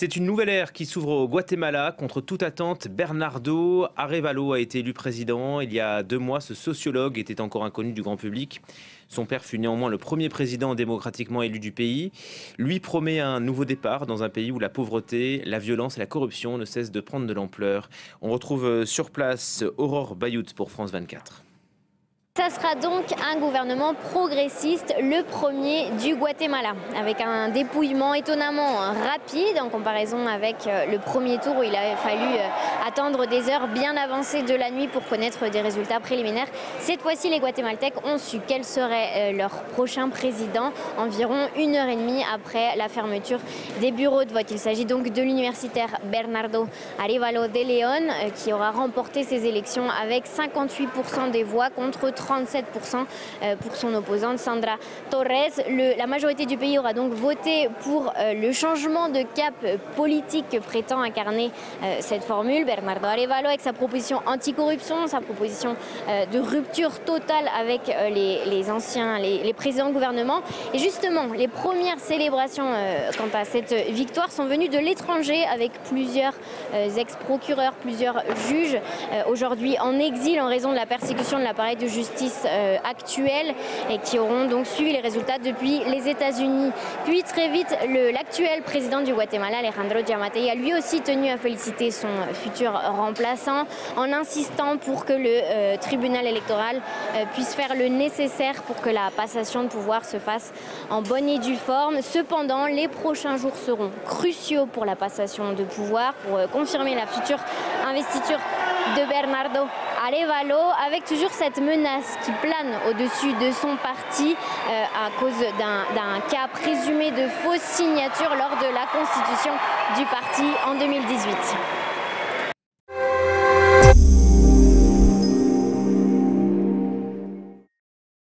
C'est une nouvelle ère qui s'ouvre au Guatemala. Contre toute attente, Bernardo Arévalo a été élu président. Il y a 2 mois, ce sociologue était encore inconnu du grand public. Son père fut néanmoins le premier président démocratiquement élu du pays. Lui promet un nouveau départ dans un pays où la pauvreté, la violence et la corruption ne cessent de prendre de l'ampleur. On retrouve sur place Aurore Bayout pour France 24. Ça sera donc un gouvernement progressiste, le premier du Guatemala, avec un dépouillement étonnamment rapide en comparaison avec le premier tour où il avait fallu attendre des heures bien avancées de la nuit pour connaître des résultats préliminaires. Cette fois-ci, les Guatémaltèques ont su quel serait leur prochain président environ 1h30 après la fermeture des bureaux de vote. Il s'agit donc de l'universitaire Bernardo Arévalo de León qui aura remporté ces élections avec 58% des voix contre 37% pour son opposante Sandra Torres. La majorité du pays aura donc voté pour le changement de cap politique que prétend incarner cette formule. Bernardo Arévalo avec sa proposition anticorruption, sa proposition de rupture totale avec les précédents gouvernements. Et justement, les premières célébrations quant à cette victoire sont venues de l'étranger avec plusieurs ex-procureurs, plusieurs juges aujourd'hui en exil en raison de la persécution de l'appareil de justice actuel et qui auront donc suivi les résultats depuis les États-Unis. Puis très vite, l'actuel président du Guatemala, Alejandro Giammattei, a lui aussi tenu à féliciter son futur remplaçant en insistant pour que le tribunal électoral puisse faire le nécessaire pour que la passation de pouvoir se fasse en bonne et due forme. Cependant, les prochains jours seront cruciaux pour la passation de pouvoir, pour confirmer la future investiture de Bernardo Arévalo, avec toujours cette menace qui plane au-dessus de son parti à cause d'un cas présumé de fausse signature lors de la constitution du parti en 2018.